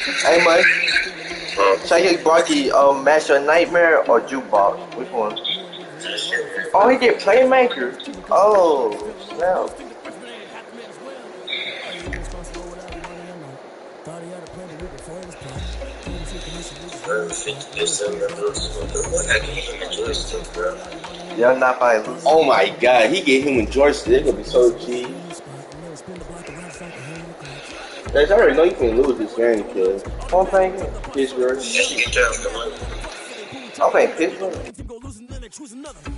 Hey, Mike, Shaky Barky, Master Nightmare or Jukebox? Which one? Oh, he did Playmaker. Oh, snap. I gave him a joystick, bro. Yeah, I'm not probably losing. Oh my god, he gave him a joystick. They're gonna be so cheap. Guys, I already know you can lose this game, kid. Who I'm playing? Pittsburgh. You down the money. I'm playing Pittsburgh.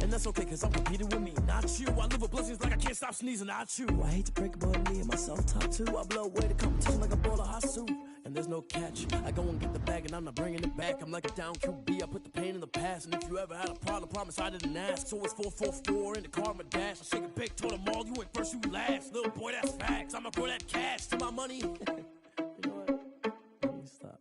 And that's okay, cause I'm competing with me, not you. I live with blessings like I can't stop sneezing, not you. I hate to break it, but me and myself top two. I blow away the competition like a bowl of hot soup. And there's no catch. I go and get the bag and I'm not bringing it back. I'm like a down QB, I put the pain in the past. And if you ever had a problem, promise I didn't ask. So it's 444 in the car, my dash. I shake a big, told them all, you ain't first, you last. Little boy, that's facts. I'ma grow that cash to my money. You know what? Let me stop.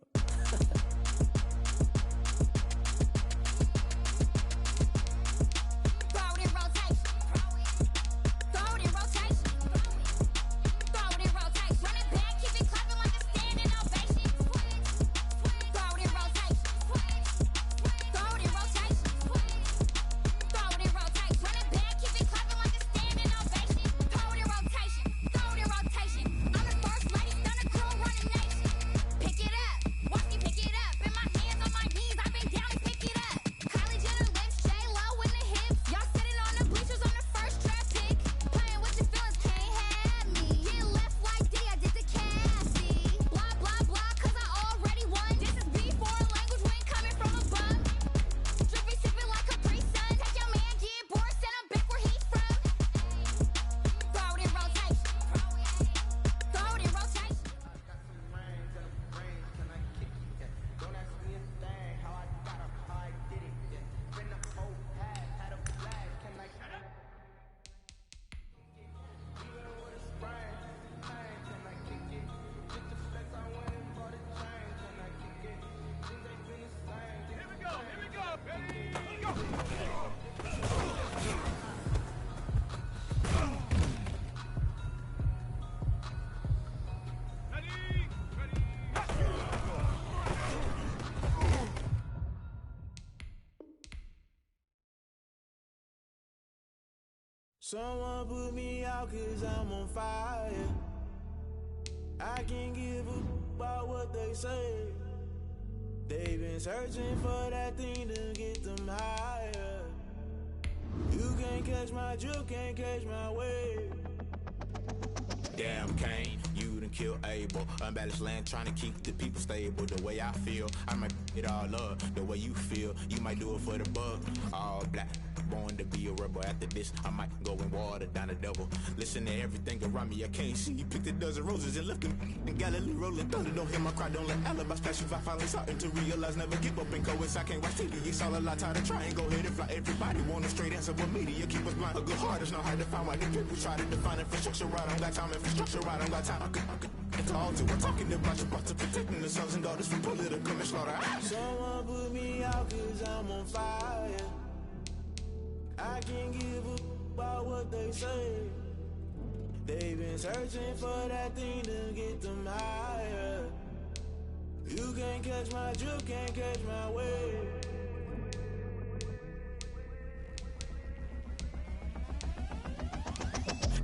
Someone put me out cause I'm on fire. I can't give a about what they say. They've been searching for that thing to get them higher. You can't catch my drift, can't catch my wave. Damn Kane, you done kill Abel. Unbalanced land trying to keep the people stable. The way I feel, I might it all up. The way you feel, you might do it for the buck. All black, born to be a rebel. After this, I might go and water down the devil. Listen to everything around me, I can't see. Picked a dozen roses and left them in Galilee rolling thunder. Don't hear my cry, don't let alibis pass you. I finally starting to realize, never give up and coincide. I can't watch TV, it's all a lot. Tired of trying, go ahead and fly. Everybody want a straight answer with media, keep us blind. A good heart is not hard to find. Why the people try to define infrastructure right? I don't got time, infrastructure right, I don't got time. It's all to we're talking about your about to protecting the sons and daughters from political manslaughter. Someone put me out cause I'm on fire. I can't give a about what they say. They've been searching for that thing to get them higher. You can't catch my drift, can't catch my wave.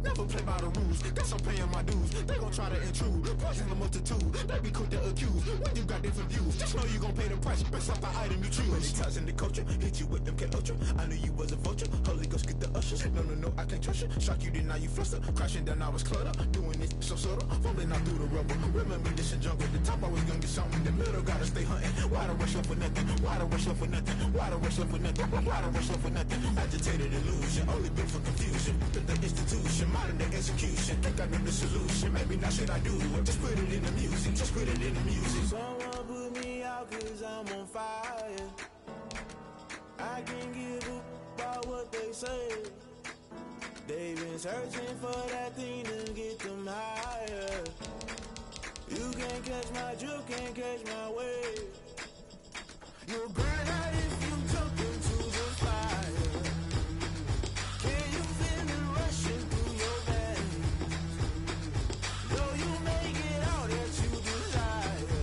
Never play by the rules, guess I'm paying my dues. They gon' try to intrude, poison the multitude. They be quick to accuse, when you got different views. Just know you gon' pay the price, based off the item you choose. Many times in the culture, hit you with them K-Ultra. I knew you was a vulture, Holy Ghost get the ushers. No, I can't trust you. Shock you, then now you fluster. Crashing down, I was cluttered. Doing this so subtle, fumbling out through the rubble. Remember this in jungle, the top always gonna get something. The middle gotta stay hunting. Why the rush up for nothing? Why the rush up for nothing? Why the rush up for nothing? Why the rush up for nothing? Agitated illusion, only built for confusion. The institution, modern day execution. Think I know the solution, maybe not should I do it. Just put it in the music, just put it in the music. Someone put me out cause I'm on fire. I can't give a about what they say. They've been searching for that thing to get them higher. You can't catch my drift, can't catch my wave. You'll burn out if you jump into the fire. Can you feel it rushing through your veins? Though you make it all that you desire.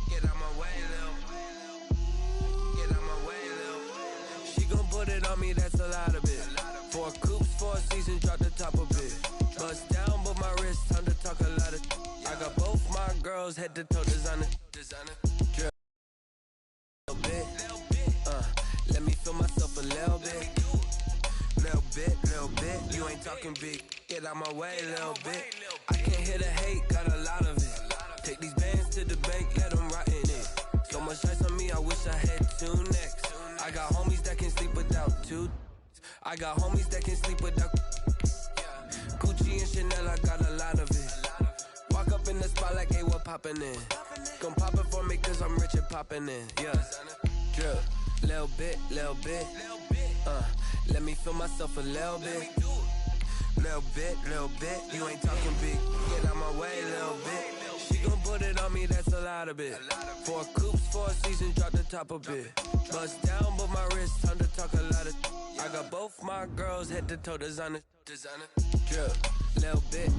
Get out my way, Lil. Get out my way, Lil. She gon' put it on me, that's a lot of it. 4 coops, 4 seasons, drop the top of it. Bust down, but my wrist, time to talk a lot of. I got both my girls head to toe designer. Drill. Little bit. Let me feel myself a little bit. Little bit. You ain't talking big. Get out my way, little bit. I can't hear the hate, got a lot of it. Take these bands to the bank, let them rot in it. So much ice on me, I wish I had 2 necks. I got homies that can sleep without 2. I got homies that can sleep without. Gucci and Chanel, I got a lot of it. Walk up in the spot like, hey, what poppin' in? Gon' pop it for me cause I'm rich and poppin' in. Yeah, drill, little bit. Let me feel myself a little bit. Little bit. You ain't talking big. Get out my way, little bit. She gon' put it on me, that's a lot of it. 4 coops, 4 seasons, drop the top a bit. Bust down, but my wrist, time to talk a lot of. I got both my girls head to toe designer. Drill, little bit.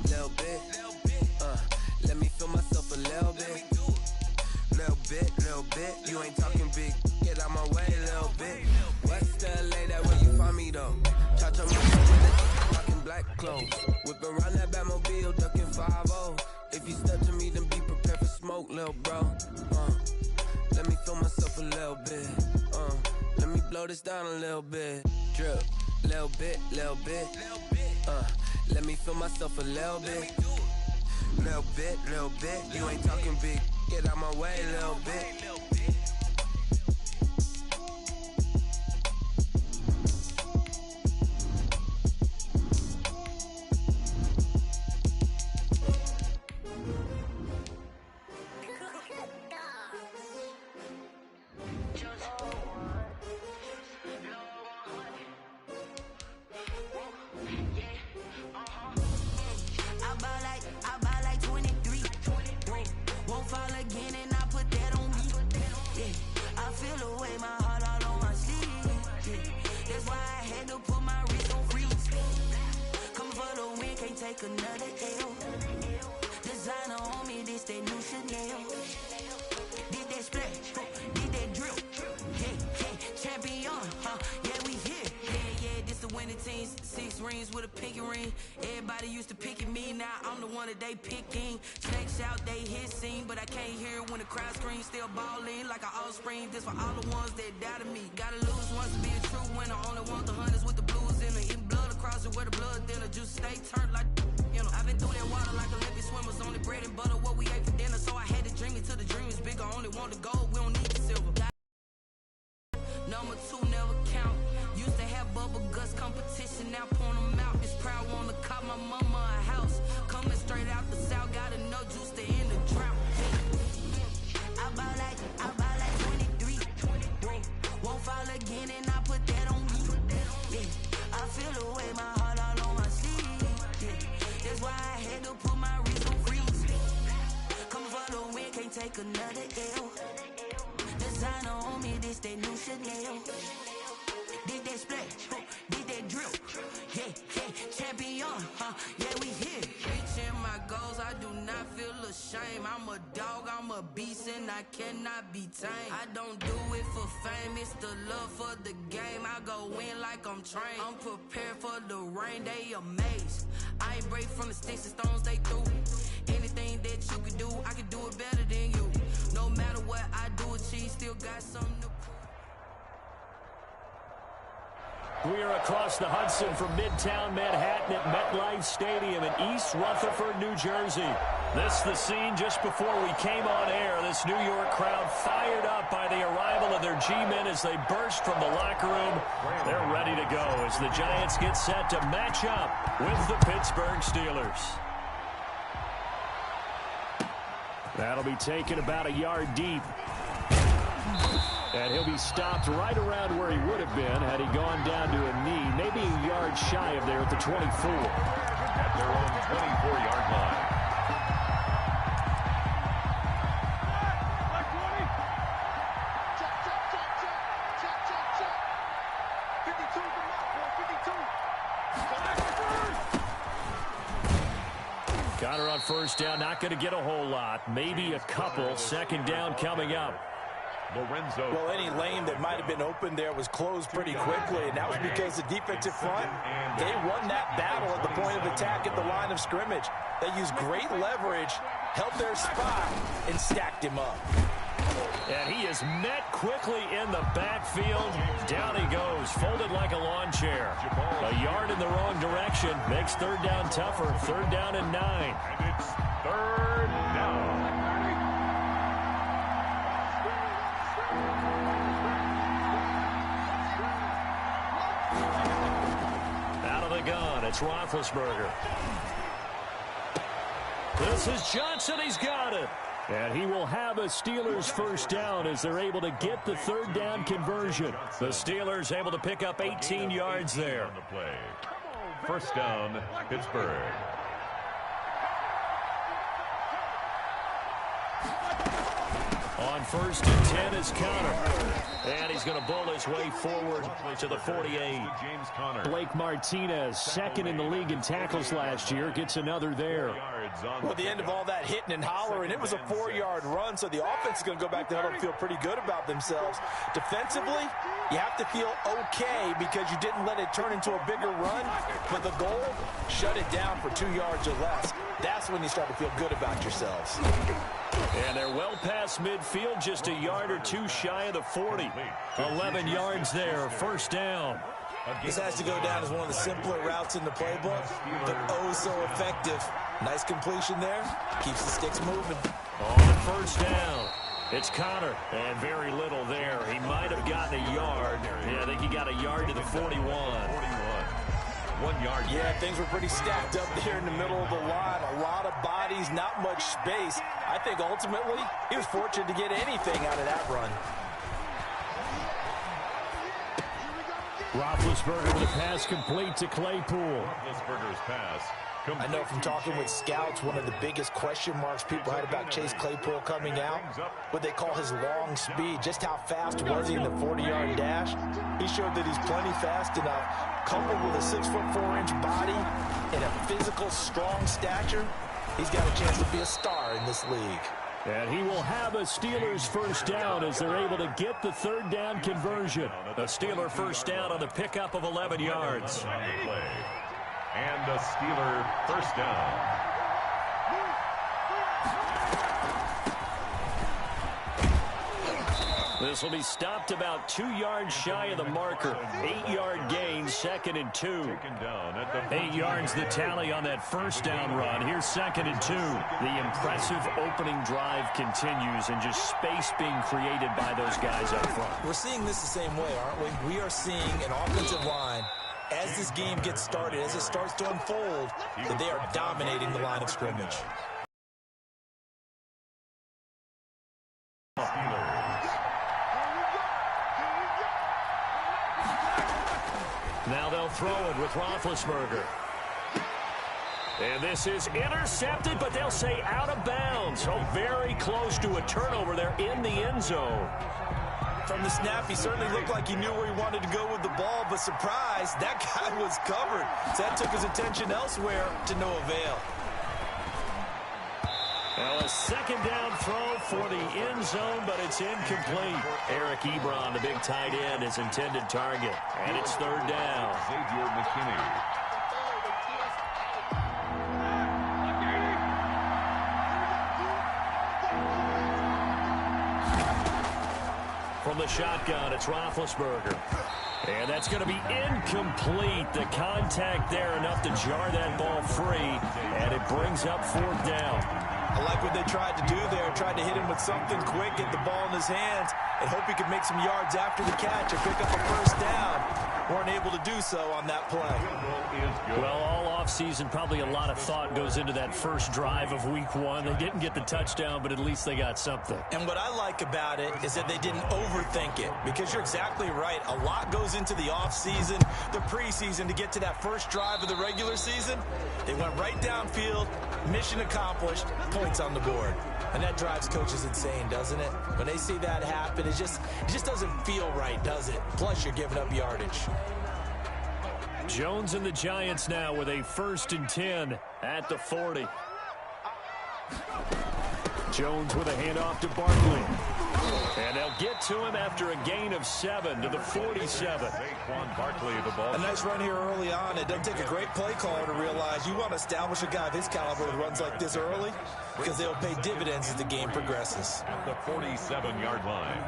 Let me feel myself a little bit. Little bit. You ain't talking big. Get out my way, little bit. West LA, that where you find me though. Cha-cha music, rockin' black clothes. Whip around that Batmobile, ducking 5-0. If you step to me, then be prepared for smoke, little bro. Let me feel myself a little bit. Let me blow this down a little bit. Drip, little bit. Let me feel myself a little bit. Little bit. You ain't talking big. Get out my way, little bit. I buy like 23. Won't fall again and I put that on me. Yeah, I feel away, my heart all on my sleeve. Yeah, that's why I had to put my wrist on freeze. Come for the win, can't take another L. Designer on me, this that new Chanel. Did that splash, did that drill. Yeah, champion, yeah, we here. Yeah, this the winning teams. 6 rings with a pinky ring. Everybody used to picking me, now I'm the one that they picking. Snakes out, they hit scene, but I can't hear it when the crowd screams. Still ballin' like an offspring. This for all the ones that doubted me. Gotta lose once to be a true winner. Only want the hunters with the blues in it. Eating blood across it where the blood dinner. Juice stay turned like, you know. I've been through that water like Olympic swimmers. Only bread and butter, what we ate for dinner. So I had to dream it till the dream is bigger. Only want the gold, we don't need the silver. Number 2 never count. Used to have bubble guts competition, now point them out. This proud wanna cop my mama a house. Coming straight out the south, got enough juice to end the drought. I buy like 23. Won't fall again and I put that on me. Yeah, I feel away, my heart all on my sleeve. Yeah, that's why I had to put my wrist on freeze. Come for the win, can't take another L. Designer on me, this that new Chanel. Did that splash, did that drill. Yeah, champion, yeah, we here. Reaching my goals, I do not feel ashamed. I'm a dog, I'm a beast, and I cannot be tamed. I don't do it for fame, it's the love for the game. I go in like I'm trained. I'm prepared for the rain, they amazed. I ain't break from the sticks and stones they threw. Anything that you can do, I can do it better than you. No matter what I do, achieve, still got something to prove. We are across the Hudson from Midtown Manhattan at MetLife Stadium in East Rutherford, New Jersey. This the scene just before we came on air. This New York crowd fired up by the arrival of their G-men as they burst from the locker room. They're ready to go as the Giants get set to match up with the Pittsburgh Steelers. That'll be taken about a yard deep. And he'll be stopped right around where he would have been had he gone down to a knee. yards shy of there at the 24. At their own 24-yard line. Connor on first down, not going to get a whole lot. Maybe a couple. Second down coming up. Lorenzo. Well, any lane that might have been open there was closed pretty quickly, and that was because the defensive front, they won that battle at the point of attack at the line of scrimmage. They used great leverage, held their spot, and stacked him up. And he is met quickly in the backfield. Down he goes, folded like a lawn chair. A yard in the wrong direction makes third down tougher. Third down and 9. And it's third down. Out of the gun, it's Roethlisberger. This is Johnson, he's got it. And he will have a Steelers first down as they're able to get the third down conversion. The Steelers able to pick up 18 yards there. On the play. First down, Pittsburgh. On first and 10 is Connor. And he's going to bull his way forward to the 48. James Conner. Blake Martinez, second in the league in tackles last year, gets another there. Well, at the end of all that hitting and hollering, it was a 4-yard run, so the offense is going to go back to huddle and feel pretty good about themselves. Defensively, you have to feel okay because you didn't let it turn into a bigger run, but the goal, shut it down for 2 yards or less. That's when you start to feel good about yourselves. And they're well past midfield, just a yard or two shy of the 40. 11 yards there, first down. This has to go down as one of the simpler routes in the playbook, but oh so effective. Nice completion there. Keeps the sticks moving. On first down, it's Connor, and very little there. He might have gotten a yard. Yeah, I think he got a yard to the 41. 1 yard. Yeah, things were pretty stacked up there in the middle of the line. A lot of bodies, not much space. I think ultimately he was fortunate to get anything out of that run. Roethlisberger with a pass complete to Claypool. Roethlisberger's pass. I know from talking with scouts, one of the biggest question marks people had about Chase Claypool coming out, what they call his long speed. Just how fast was he in the 40-yard dash? He showed that he's plenty fast enough. Coupled with a 6'4" body and a physical, strong stature, he's got a chance to be a star in this league. And he will have a Steelers first down as they're able to get the third down conversion. A Steeler first down on the pickup of 11 yards. And a Steeler first down. This will be stopped about 2 yards shy of the marker. 8-yard gain, second and 2. 8 yards the tally on that first down run. Here's second and 2. The impressive opening drive continues and just space being created by those guys up front. We're seeing this the same way, aren't we? We are seeing an offensive line, as this game gets started, as it starts to unfold, that they are dominating the line of scrimmage. Now they'll throw it with Roethlisberger. And this is intercepted, but they'll say out of bounds. So very close to a turnover there in the end zone. From the snap, he certainly looked like he knew where he wanted to go with the ball, but surprise, that guy was covered. So that took his attention elsewhere to no avail. Well, a second down throw for the end zone, but it's incomplete. Eric Ebron, the big tight end, his intended target. And it's third down. Xavier McKinney. From the shotgun, it's Roethlisberger. And that's going to be incomplete. The contact there enough to jar that ball free, and it brings up fourth down. I like what they tried to do there. Tried to hit him with something quick, get the ball in his hands, and hope he could make some yards after the catch and pick up a first down. weren't able to do so on that play. Well, all offseason, probably a lot of thought goes into that first drive of week 1. They didn't get the touchdown, but at least they got something. And what I like about it is that they didn't overthink it, because you're exactly right. A lot goes into the offseason, the preseason, to get to that first drive of the regular season. They went right downfield, mission accomplished, points on the board. And that drives coaches insane, doesn't it? When they see that happen, it just doesn't feel right, does it? Plus, you're giving up yardage. Jones and the Giants now with a 1st and 10 at the 40. Jones with a handoff to Barkley. And they'll get to him after a gain of 7 to the 47. Barkley, the ball. A nice run here early on. It doesn't take a great play caller to realize you want to establish a guy of his caliber who runs like this early, because they'll pay dividends as the game progresses. At the 47-yard line.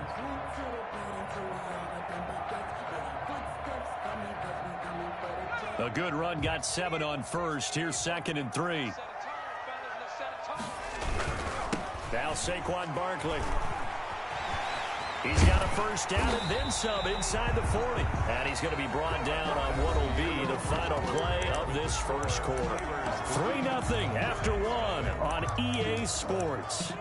A good run, got 7 on first. Here's 2nd and 3. Now Saquon Barkley. He's got a first down and then some inside the 40. And he's going to be brought down on what will be the final play of this first quarter. 3-0 after 1 on EA Sports.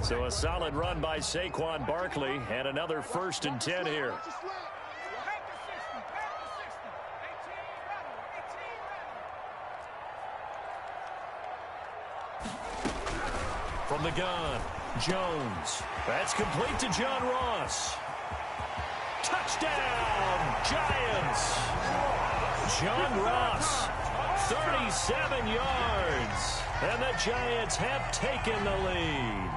So a solid run by Saquon Barkley, and another 1st and 10 here. From the gun, Jones. That's complete to John Ross. Touchdown, Giants. John Ross, 37 yards. And the Giants have taken the lead.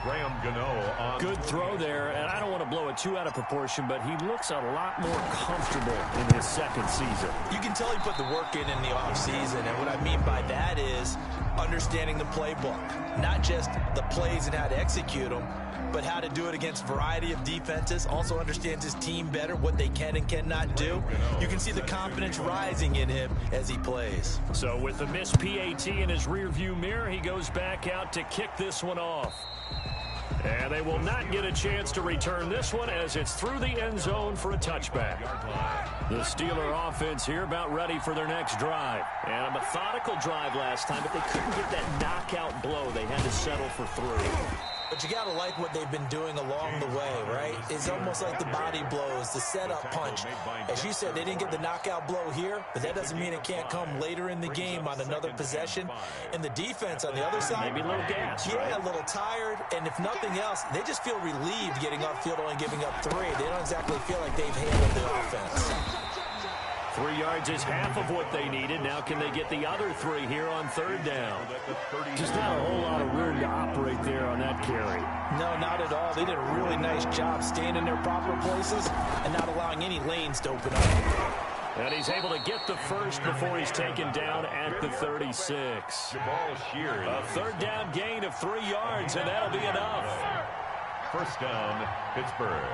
Graham Gano on. Good throw there, and I don't want to blow it too out of proportion, but he looks a lot more comfortable in his 2nd season. You can tell he put the work in the offseason, and what I mean by that is understanding the playbook. Not just the plays and how to execute them, but how to do it against a variety of defenses. Also understands his team better, what they can and cannot do. You can see the confidence rising in him as he plays. So with the missed PAT in his rearview mirror, he goes back out to kick this one off. And they will not get a chance to return this one as it's through the end zone for a touchback. The Steeler offense here about ready for their next drive. And a methodical drive last time, but they couldn't get that knockout blow. They had to settle for 3. But you got to like what they've been doing along the way, right? It's almost like the body blows, the setup punch. As you said, they didn't get the knockout blow here, but that doesn't mean it can't come later in the game on another possession. And the defense on the other side, maybe a little gas, yeah, right? A little tired. And if nothing else, they just feel relieved getting upfield, only giving up 3. They don't exactly feel like they've handled the offense. 3 yards is half of what they needed. Now can they get the other 3 here on 3rd down? Just not a whole lot of room to operate there on that carry. No, not at all. They did a really nice job staying in their proper places and not allowing any lanes to open up. And he's able to get the first before he's taken down at the 36. A 3rd down gain of 3 yards, and that'll be enough. 1st down, Pittsburgh.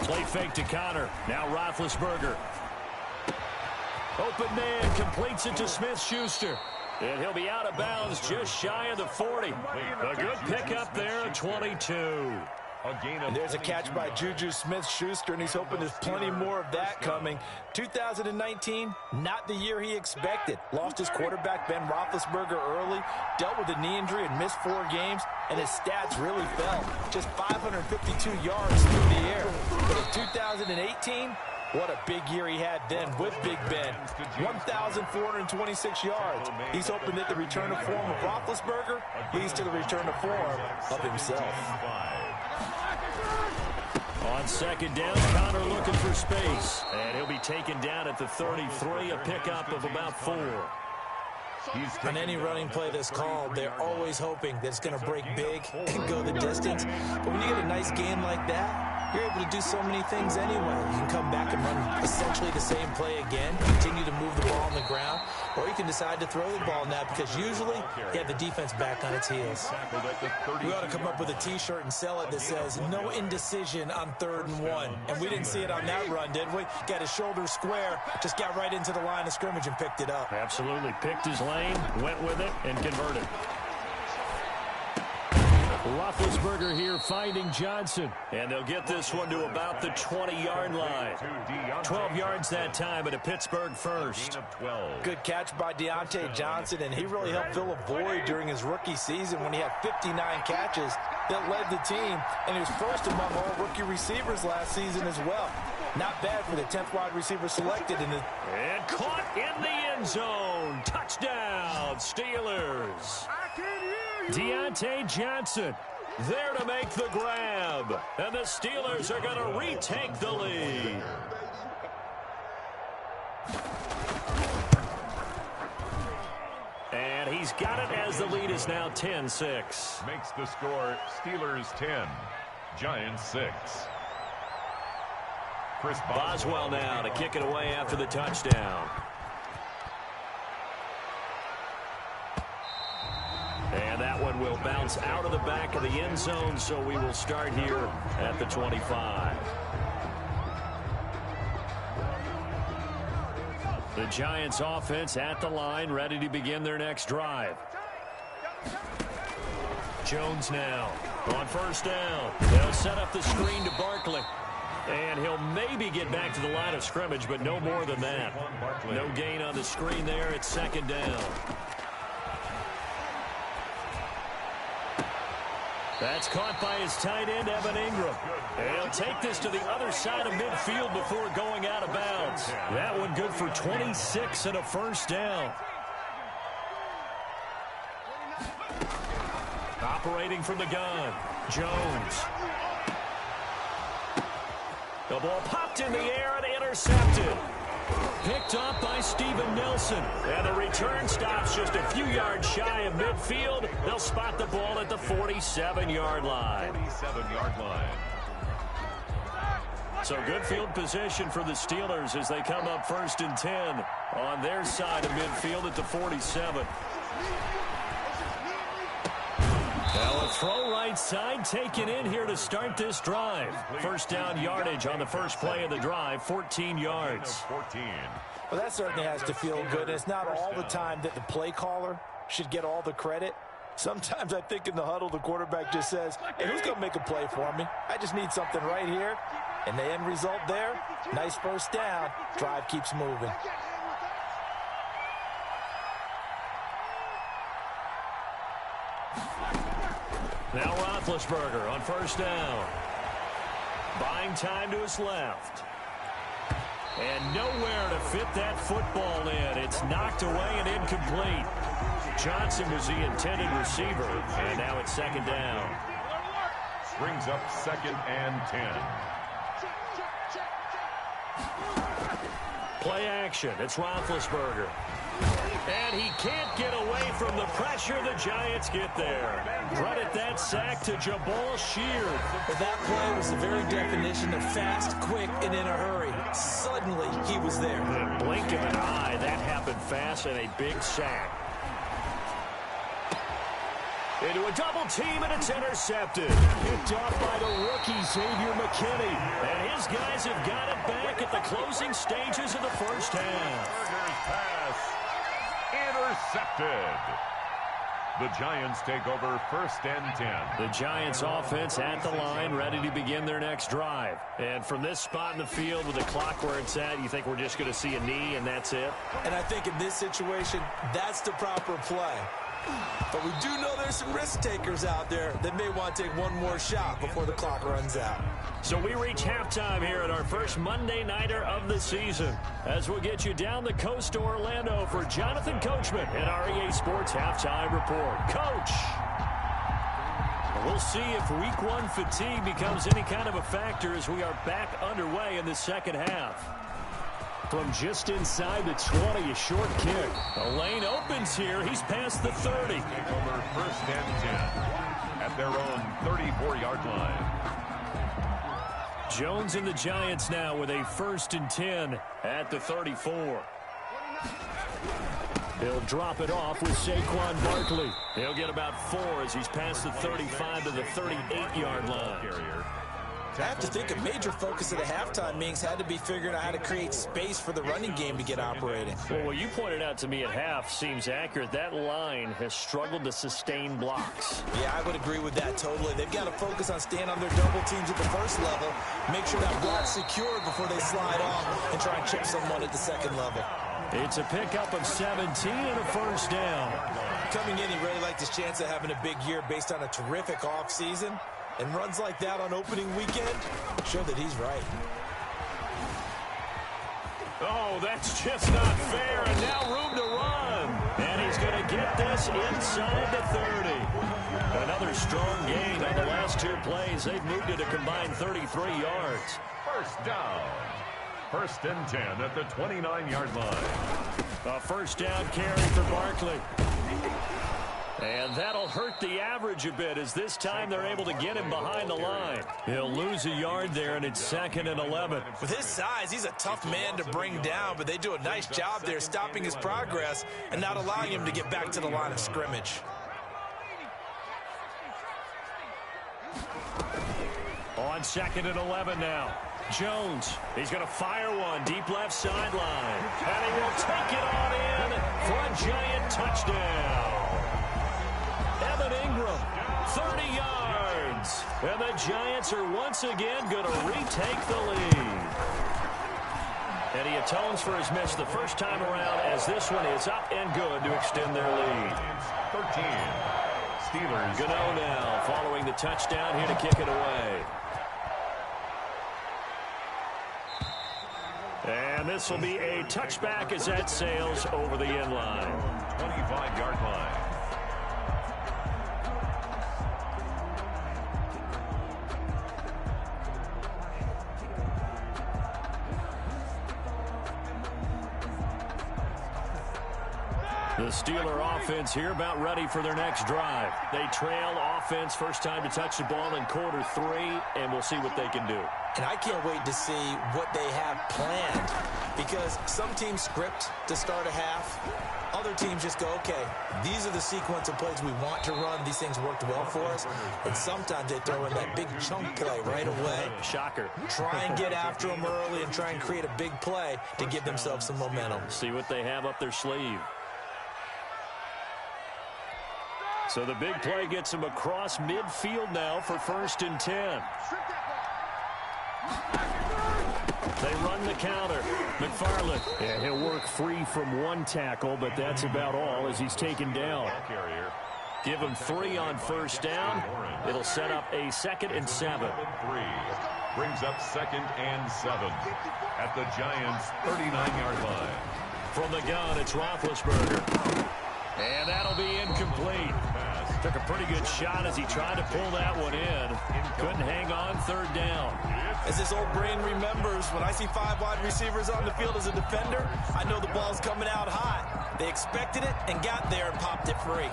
Play fake to Connor. Now Roethlisberger. Open man completes it to Smith-Schuster. And he'll be out of bounds just shy of the 40. A good pickup there, 22. And there's a catch by Juju Smith-Schuster, and he's hoping there's plenty more of that coming. 2019, not the year he expected. Lost his quarterback, Ben Roethlisberger, early, dealt with a knee injury and missed 4 games, and his stats really fell. Just 552 yards through the air. But in 2018, what a big year he had then with Big Ben. 1,426 yards. He's hoping that the return to form of Roethlisberger leads to the return to form of himself. On 2nd down, Connor looking for space. And he'll be taken down at the 33, a pickup of about 4. On any running play that's called, they're always hoping that it's going to break big and go the distance. But when you get a nice game like that, you're able to do so many things anyway. You can come back and run essentially the same play again, continue to move the ball on the ground, or you can decide to throw the ball now because usually you have the defense back on its heels. We ought to come up with a T-shirt and sell it that says, no indecision on 3rd and 1. And we didn't see it on that run, did we? Got his shoulder square, just got right into the line of scrimmage and picked it up. Absolutely. Picked his lane, went with it, and converted. Roethlisberger here finding Johnson. And they'll get this one to about the 20-yard line. 12 yards that time, and a Pittsburgh first. Good catch by Deontay Johnson, and he really helped fill a void during his rookie season when he had 59 catches that led the team, and he was first among all rookie receivers last season as well. Not bad for the 10th wide receiver selected. And caught in the end zone. Touchdown, Steelers. Deontay Johnson there to make the grab. And the Steelers are going to retake the lead. And he's got it as the lead is now 10-6. Makes the score Steelers 10, Giants 6. Chris Boswell now to kick it away after the touchdown. And that one will bounce out of the back of the end zone, so we will start here at the 25. The Giants offense at the line, ready to begin their next drive. Jones now on first down. They'll set up the screen to Barkley. And he'll maybe get back to the line of scrimmage, but no more than that. No gain on the screen there. It's second down. That's caught by his tight end, Evan Ingram. And he'll take this to the other side of midfield before going out of bounds. That one good for 26 and a first down. Operating from the gun, Jones. The ball popped in the air and intercepted. Picked up by Steven Nelson. And the return stops just a few yards shy of midfield. They'll spot the ball at the 47-yard line. 47-yard line. So good field position for the Steelers as they come up 1st and 10 on their side of midfield at the 47. Now a throw right side taken in here to start this drive. First down yardage on the first play of the drive, 14 yards. Well, that certainly has to feel good. It's not all the time that the play caller should get all the credit. Sometimes I think in the huddle, the quarterback just says, hey, who's going to make a play for me? I just need something right here. And the end result there, nice first down. Drive keeps moving. Now Roethlisberger on first down. Buying time to his left. And nowhere to fit that football in. It's knocked away and incomplete. Johnson was the intended receiver. And now it's second down. Brings up 2nd and 10. Play action. It's Roethlisberger. And he can't get away from the pressure. The Giants get there. Credit that sack to Jabal Sheard. Well, that play was the very definition of fast, quick, and in a hurry. Suddenly, he was there. The blink of an eye. That happened fast and a big sack. Into a double team, and it's intercepted. Picked off by the rookie, Xavier McKinney. And his guys have got it back at the closing stages of the first half. Pass intercepted. The Giants take over 1st and 10. The Giants offense at the line, ready to begin their next drive. And from this spot in the field with the clock where it's at, you think we're just going to see a knee and that's it? And I think in this situation, that's the proper play. But we do know there's some risk takers out there that may want to take one more shot before the clock runs out. So we reach halftime here at our first Monday Nighter of the season. As we'll get you down the coast to Orlando for Jonathan Coachman and our EA Sports Halftime Report. Coach! We'll see if week 1 fatigue becomes any kind of a factor as we are back underway in the second half. From just inside the 20, a short kick. The lane opens here. He's past the 30. Take over 1st and 10 at their own 34-yard line. Jones and the Giants now with a 1st and 10 at the 34. He'll drop it off with Saquon Barkley. He'll get about 4 as he's past the 35 to the 38-yard line. I have to think a major focus of the halftime meetings had to be figuring out how to create space for the running game to get operating. Well, what you pointed out to me at half seems accurate. That line has struggled to sustain blocks. Yeah, I would agree with that totally. They've got to focus on staying on their double teams at the first level, make sure that block's secured before they slide off and try and chip someone at the second level. It's a pickup of 17 and a first down. Coming in, he really liked his chance of having a big year based on a terrific offseason. And runs like that on opening weekend show that he's right. Oh, that's just not fair. And now room to run. And he's going to get this inside the 30. Another strong gain on the last 2 plays. They've moved it a combined 33 yards. First down. First and 10 at the 29-yard line. A first down carry for Barkley. And that'll hurt the average a bit as this time they're able to get him behind the line. He'll lose a yard there, and it's 2nd and 11. With his size, he's a tough man to bring down, but they do a nice job there stopping his progress and not allowing him to get back to the line of scrimmage. On 2nd and 11 now. Jones, he's going to fire one deep left sideline. And he will take it on in for a giant touchdown. Evan Ingram, 30 yards. And the Giants are once again going to retake the lead. And he atones for his miss the first time around as this one is up and good to extend their lead. 13. Steelers. Gano now following the touchdown here to kick it away. And this will be a touchback as that sails over the end line. 25-yard line. The Steeler offense here about ready for their next drive. They trail offense first time to touch the ball in Q3, and we'll see what they can do. And I can't wait to see what they have planned because some teams script to start a half. Other teams just go, okay, these are the sequence of plays we want to run. These things worked well for us. And sometimes they throw in that big chunk play right away. Shocker. Try and get after them early and try and create a big play to give themselves some momentum. See what they have up their sleeve. So the big play gets him across midfield now for 1st and 10. They run the counter. McFarland. Yeah, he'll work free from one tackle, but that's about all as he's taken down. Give him 3 on first down. It'll set up a 2nd and 7. 3 brings up 2nd and 7 at the Giants' 39-yard line. From the gun, it's Roethlisberger. And that'll be incomplete. Took a pretty good shot as he tried to pull that one in. Couldn't hang on 3rd down. As this old brain remembers, when I see 5 wide receivers on the field as a defender, I know the ball's coming out hot. They expected it and got there and popped it free.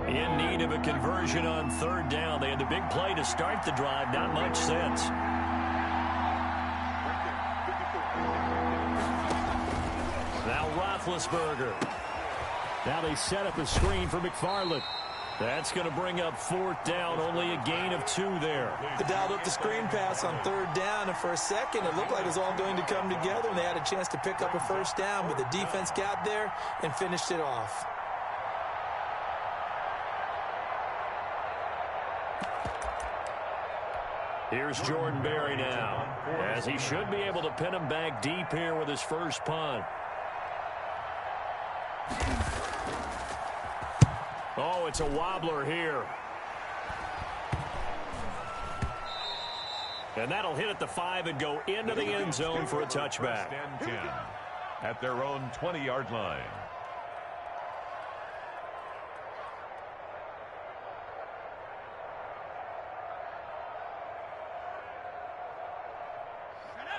In need of a conversion on 3rd down. They had the big play to start the drive. Not much sense. Now Roethlisberger. Now they set up a screen for McFarland. That's going to bring up 4th down. Only a gain of 2 there. They dialed up the screen pass on 3rd down, and for a second it looked like it was all going to come together, and they had a chance to pick up a first down, but the defense got there and finished it off. Here's Jordan Berry now, as he should be able to pin him back deep here with his first punt. Oh, it's a wobbler here. And that'll hit at the 5 and go into the end zone for a touchback. 10 at their own 20-yard line.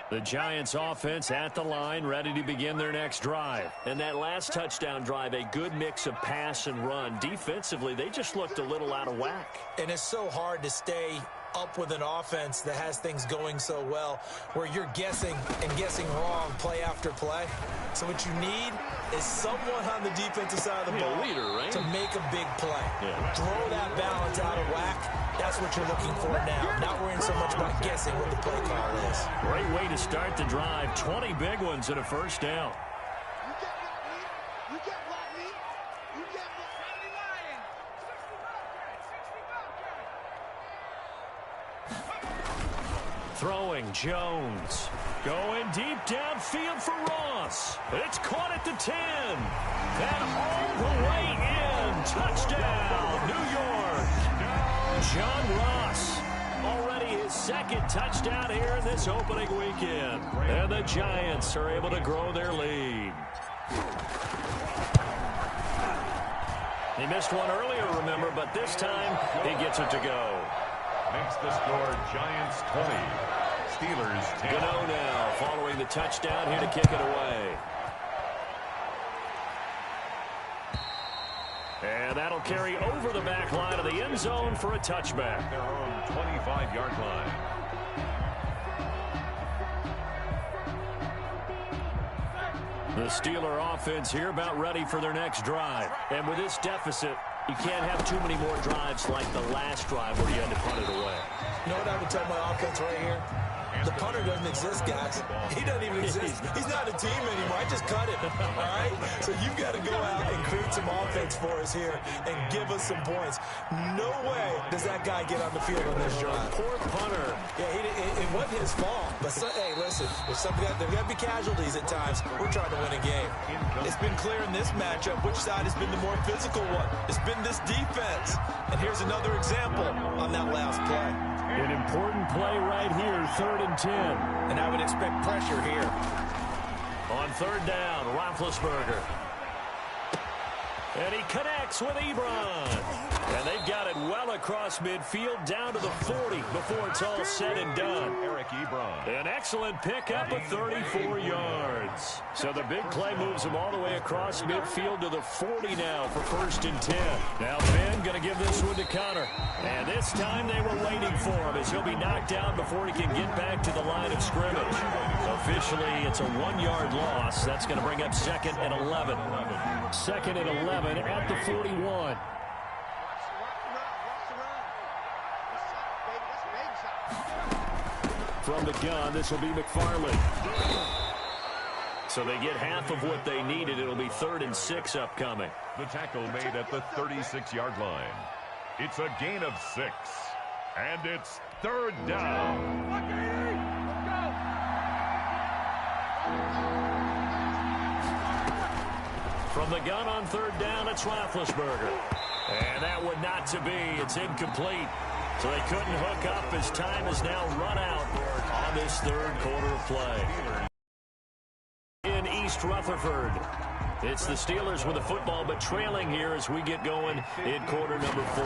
The Giants offense at the line, ready to begin their next drive. And that last touchdown drive, a good mix of pass and run. Defensively, they just looked a little out of whack. And it's so hard to stay up with an offense that has things going so well, where you're guessing and guessing wrong play after play. So what you need is someone on the defensive side of the ball to make a big play. Throw that balance out of whack. That's what you're looking for now. Not worrying so much about guessing what the play call is. Great way to start the drive. 20 big ones and a first down. Throwing Jones. Going deep downfield for Ross. It's caught at the 10. And all the way in. Touchdown, New York. John Ross. Already his second touchdown here in this opening weekend. And the Giants are able to grow their lead. He missed one earlier, remember, but this time he gets it to go. Makes the score Giants 20. Steelers 10. Gano now following the touchdown here to kick it away. And that'll carry over the back line of the end zone for a touchback. Their own 25-yard line. The Steeler offense here about ready for their next drive. And with this deficit, you can't have too many more drives like the last drive where you had to punt it away. You know what I would tell my offense right here? The punter doesn't exist, guys. He doesn't even exist. He's not a team anymore. I just cut him, all right? So you've got to go out and create some offense for us here and give us some points. No way does that guy get on the field on this drive. Poor punter. Yeah, it wasn't his fault. But, hey, listen, there's got to be casualties at times. We're trying to win a game. It's been clear in this matchup which side has been the more physical one. It's been this defense. And here's another example on that last play. An important play right here, 3rd and 10. And I would expect pressure here. On 3rd down, Roethlisberger. And he connects with Ebron. And they've got it well across midfield down to the 40 before it's all said and done. Eric Ebron. An excellent pickup of 34 yards. So the big play moves him all the way across midfield to the 40 now for 1st and 10. Now Ben going to give this one to Connor. And this time they were waiting for him as he'll be knocked down before he can get back to the line of scrimmage. Officially, it's a 1-yard loss. That's going to bring up 2nd and 11. 2nd and 11 at the 41. From the gun, this will be McFarland. So they get half of what they needed. It'll be 3rd and 6 upcoming. The tackle made at the 36-yard line. It's a gain of 6. And it's 3rd down. From the gun on 3rd down, it's Roethlisberger. And that one not to be. It's incomplete. So they couldn't hook up as time has now run out on this 3rd quarter of play. In East Rutherford, it's the Steelers with the football, but trailing here as we get going in quarter number 4.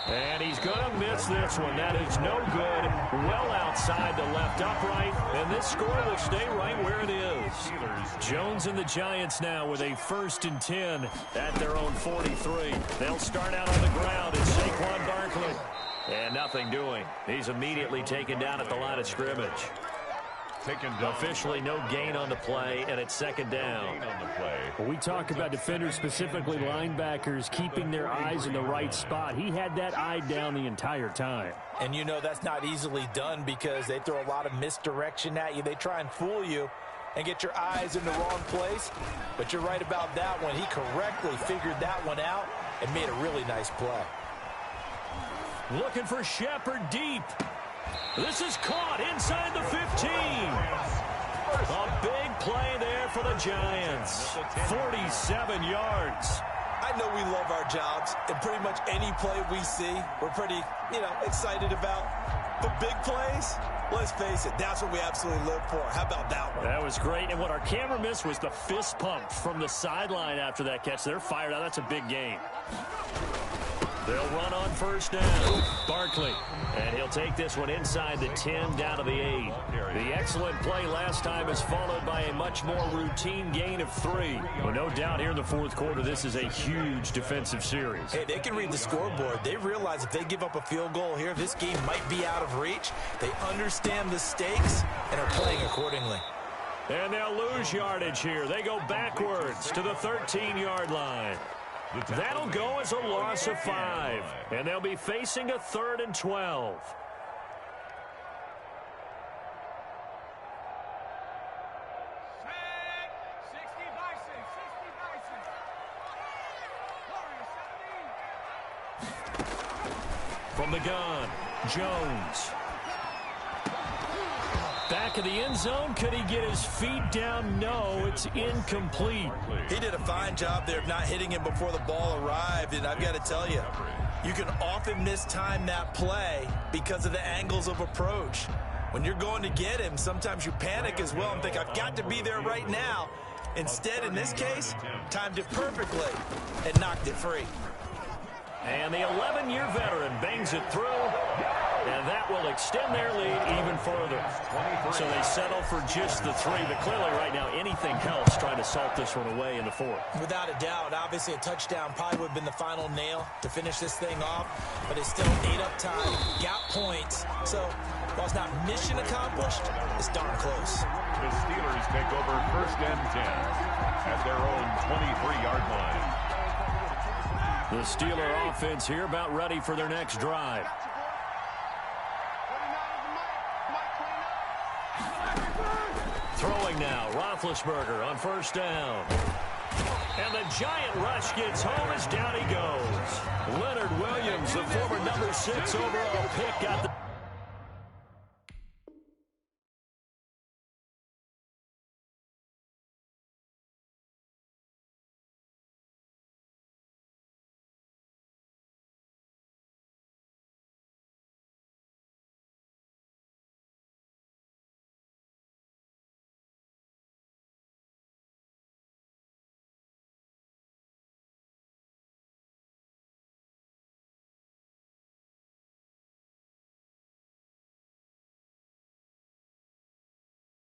And he's going to miss this one. That is no good. Well outside the left upright. And this score will stay right where it is. Jones and the Giants now with a 1st and 10 at their own 43. They'll start out on the ground. It's Saquon Barkley. And nothing doing. He's immediately taken down at the line of scrimmage. Officially no gain on the play, and it's 2nd down. When we talk about defenders, specifically linebackers, keeping their eyes in the right spot, he had that eye down the entire time. And you know that's not easily done because they throw a lot of misdirection at you. They try and fool you and get your eyes in the wrong place. But you're right about that one. He correctly figured that one out and made a really nice play. Looking for Shepard deep. This is caught inside the 15. A big play there for the Giants. 47 yards. I know we love our jobs, and pretty much any play we see, we're pretty, excited about. But big plays, let's face it, that's what we absolutely live for. How about that one? That was great, and what our camera missed was the fist pump from the sideline after that catch. They're fired out. That's a big game. They'll run on first down. Barkley. And he'll take this one inside the 10 down to the 8. The excellent play last time is followed by a much more routine gain of 3. Well, no doubt here in the fourth quarter, this is a huge defensive series. Hey, they can read the scoreboard. They realize if they give up a field goal here, this game might be out of reach. They understand the stakes and are playing accordingly. And they'll lose yardage here. They go backwards to the 13-yard line. That'll go as a loss of 5. And they'll be facing a 3rd and 12. From the gun, Jones. Back of the end zone. Could he get his feet down? No, it's incomplete. He did a fine job there of not hitting him before the ball arrived. And I've got to tell you, you can often mistime that play because of the angles of approach. When you're going to get him, sometimes you panic as well and think, I've got to be there right now. Instead, in this case, timed it perfectly and knocked it free. And the 11-year veteran bangs it through, and that will extend their lead even further. So they settle for just the 3, but clearly right now anything helps trying to salt this one away in the 4th. Without a doubt, obviously a touchdown probably would have been the final nail to finish this thing off, but it's still 8 up time, got points. So while it's not mission accomplished, it's darn close. The Steelers take over 1st and 10 at their own 23-yard line. The Steeler offense here about ready for their next drive. Throwing now, Roethlisberger on first down. And the giant rush gets home as down he goes. Leonard Williams, the former number 6 overall pick, got the...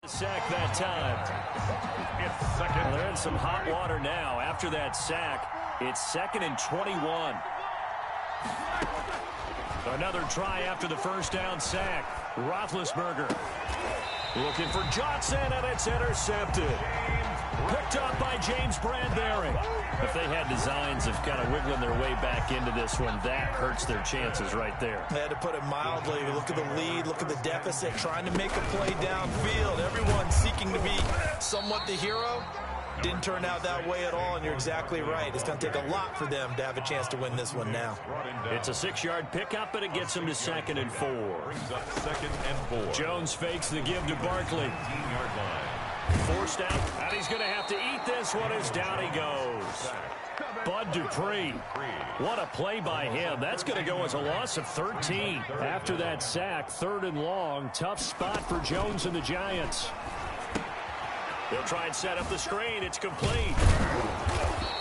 sack that time. It's second. Well, they're in some hot water now. After that sack, it's 2nd and 21. Another try after the first down sack. Roethlisberger looking for Johnson, and it's intercepted. Picked up by James Bradbury. If they had designs of kind of wiggling their way back into this one, that hurts their chances right there. They had to put it mildly. Look at the lead, look at the deficit, trying to make a play downfield. Everyone seeking to be somewhat the hero. Didn't turn out that way at all, and you're exactly right. It's going to take a lot for them to have a chance to win this one now. It's a 6-yard pickup, but it gets them to 2nd and 4. Brings up 2nd and 4. Jones fakes the give to Barkley. 18-yard line. Forced out, and he's going to have to eat this one as down he goes. Bud Dupree. What a play by him. That's going to go as a loss of 13. After that sack, 3rd and long. Tough spot for Jones and the Giants. They'll try and set up the screen. It's complete.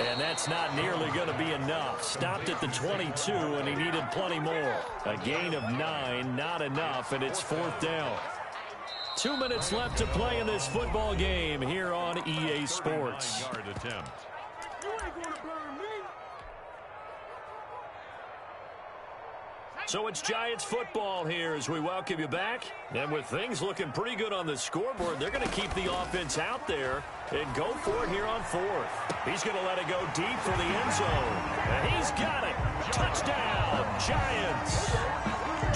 And that's not nearly going to be enough. Stopped at the 22, and he needed plenty more. A gain of 9, not enough, and it's 4th down. 2 minutes left to play in this football game here on EA Sports. 9-yard attempt. So it's Giants football here as we welcome you back. And with things looking pretty good on the scoreboard, they're going to keep the offense out there and go for it here on 4th. He's going to let it go deep for the end zone. And he's got it. Touchdown, Giants.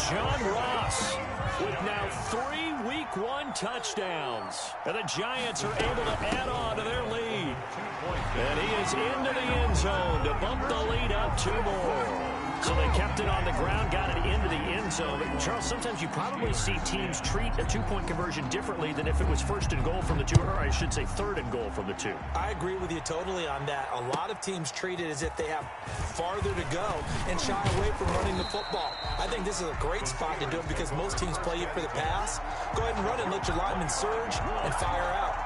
John Ross with now 3 Week 1 touchdowns. And the Giants are able to add on to their lead. And he is into the end zone to bump the lead up 2 more. So they kept it on the ground, got it into the end zone. Charles, sometimes you probably see teams treat a 2-point conversion differently than if it was 1st and goal from the 2, or I should say 3rd and goal from the 2. I agree with you totally on that. A lot of teams treat it as if they have farther to go and shy away from running the football. I think this is a great spot to do it because most teams play you for the pass. Go ahead and run it, let your linemen surge and fire out.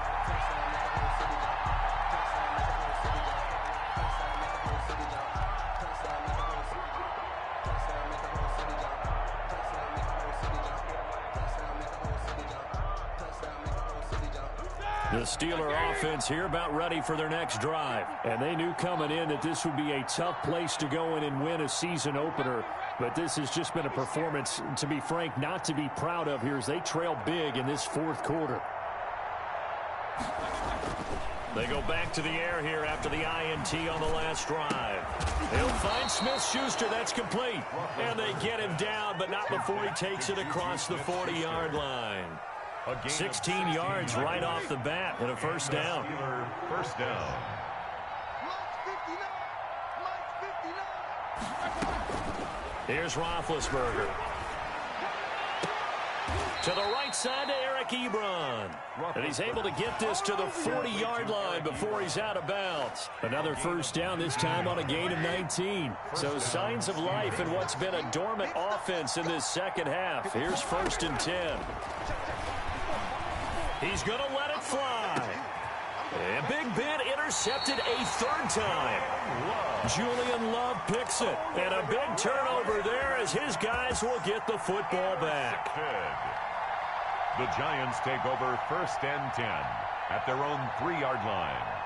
The Steeler offense here about ready for their next drive. And they knew coming in that this would be a tough place to go in and win a season opener. But this has just been a performance, to be frank, not to be proud of here as they trail big in this fourth quarter. They go back to the air here after the INT on the last drive. He'll find Smith-Schuster. That's complete. And they get him down, but not before he takes it across the 40-yard line. 16 yards right off the bat and a first down. First down. Here's Roethlisberger. To the right side to Eric Ebron. And he's able to get this to the 40-yard line before he's out of bounds. Another first down, this time on a gain of 19. So signs of life in what's been a dormant offense in this second half. Here's 1st and 10. He's going to let it fly. And Big Ben intercepted a third time. Julian Love picks it. And a big turnover there as his guys will get the football back. The Giants take over 1st and 10 at their own 3-yard line.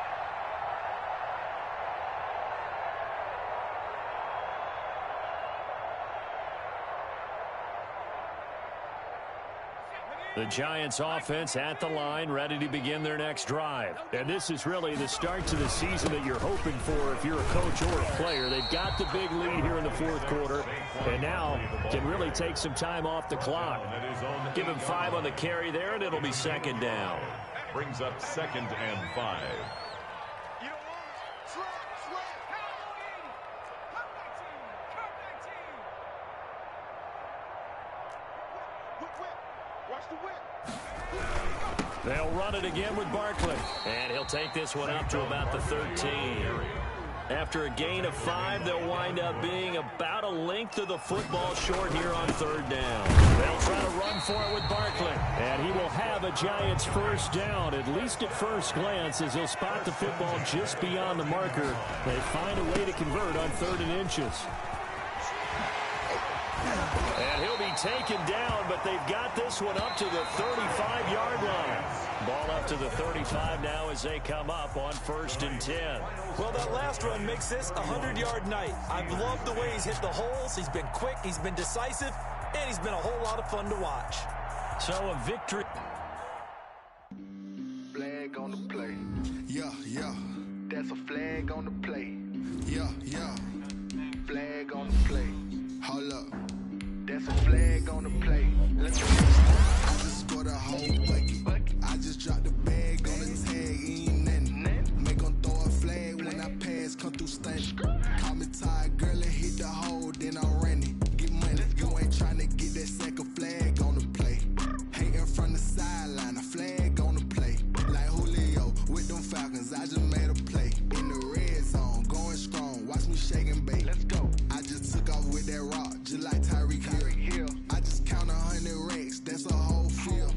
The Giants offense at the line, ready to begin their next drive. And this is really the start to the season that you're hoping for if you're a coach or a player. They've got the big lead here in the fourth quarter, and now can really take some time off the clock. Give him 5 on the carry there, and it'll be 2nd down. Brings up 2nd and 5. They'll run it again with Barkley. And he'll take this one up to about the 13. After a gain of 5, they'll wind up being about a length of the football short here on 3rd down. They'll try to run for it with Barkley. And he will have a Giants first down, at least at first glance, as he'll spot the football just beyond the marker. They find a way to convert on 3rd and inches. And he'll be taken down, but they've got this one up to the 35-yard line. Ball up to the 35 now as they come up on 1st and 10. Well, that last run makes this a 100-yard night. I've loved the way he's hit the holes. He's been quick, he's been decisive, and he's been a whole lot of fun to watch. So a victory. Flag on the play. Yeah, yeah. That's a flag on the play. Yeah, yeah. Flag on the play. Hold up. That's a flag on the play. Let's go. I just scored a whole bucket. I just dropped the bag on the tag. Ain't nothing. Make them throw a flag when I pass. Come through stank. Call me tired, girl, and hit the hole. Then I ran it. Get money. You ain't trying to get that second flag on the play. Hating from the sideline. A flag on the play. Like Julio with them Falcons. I just made a play. In the red zone. Going strong. Watch me shake and bake. Let's go. I just took off with that rock. Just like Tyreek Hill. I just count 100 racks, that's a whole field.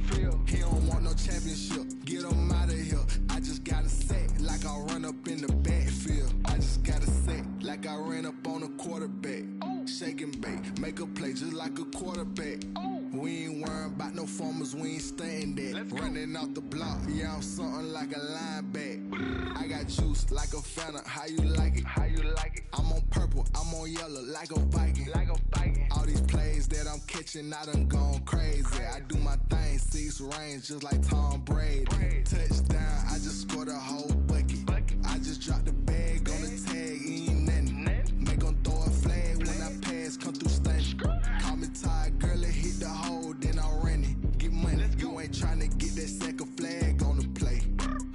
He don't want no championship, get him out of here. I just got a set like I run up in the backfield. I just got a set like I ran up on a quarterback. Shake and bake, make a play just like a quarterback. We ain't worrying about no formers, we ain't staying that. Running off the block, yeah, I'm something like a linebacker. I got juice like a Fanta, how you like it? How you like it? I'm on purple, I'm on yellow like a Viking. All these plays that I'm catching, I done gone crazy. I do my thing, 6 range just like Tom Brady. Touchdown, I just scored a whole bucket. I just dropped the bag on the tag, ain't nothing. Make them throw a flag when I pass, come through stank. Call me tired, girl, and hit the hole, then I ran it. Get money, you ain't trying to get that second flag on the play.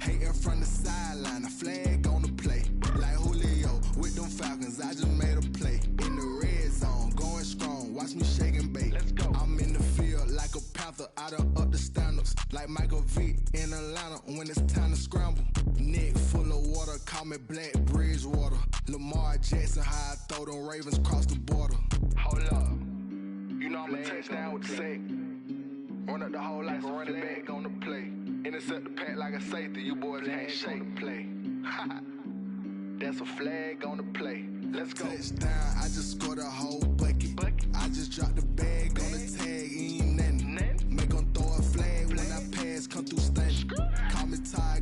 Hating from the sideline, a flag on the play. Like Julio with them Falcons, I just made a play. In the red zone, going strong, watch me shake and bake. Let's go. I'm in the field like a Panther, I done up the standards. Like Michael Vick in Atlanta when it's time to scramble. Neck full of water, call me Black Bridgewater. Lamar Jackson, how I throw them Ravens cross the border. Hold up, you know I'm a touchdown with the sack. Run up the hole like a running back on the play. Intercept the pack like a safety, you boys ain't shake the play. That's a flag on the play. Let's go. Touchdown, I just scored a whole bucket. I just dropped the bag on the tag, ain't nothing. Make them throw a flag when I pass, come through stank. Call me tired.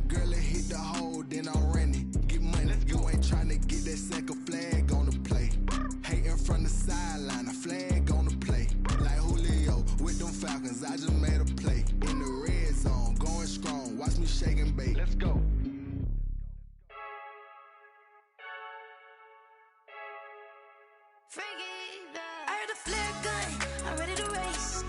I heard the flare gun, I'm ready to race.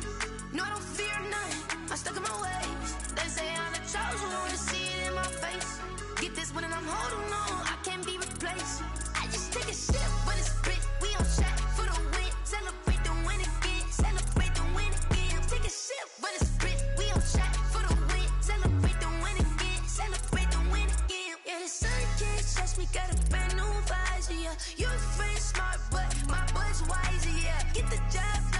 No, I don't fear none, I'm stuck in my ways. They say I'm the chosen one, to see it in my face. Get this one and I'm holding on, I can't be replaced. I just take a sip when it's split, we on track for the win. Celebrate the win again, celebrate the win again. Take a sip when it's split, we on track for the win. Celebrate the win again, celebrate the win again. Yeah, the sun can't touch me, got a brand new visor, yeah. You're friend smart, but my bud's wiser, yeah. Get the job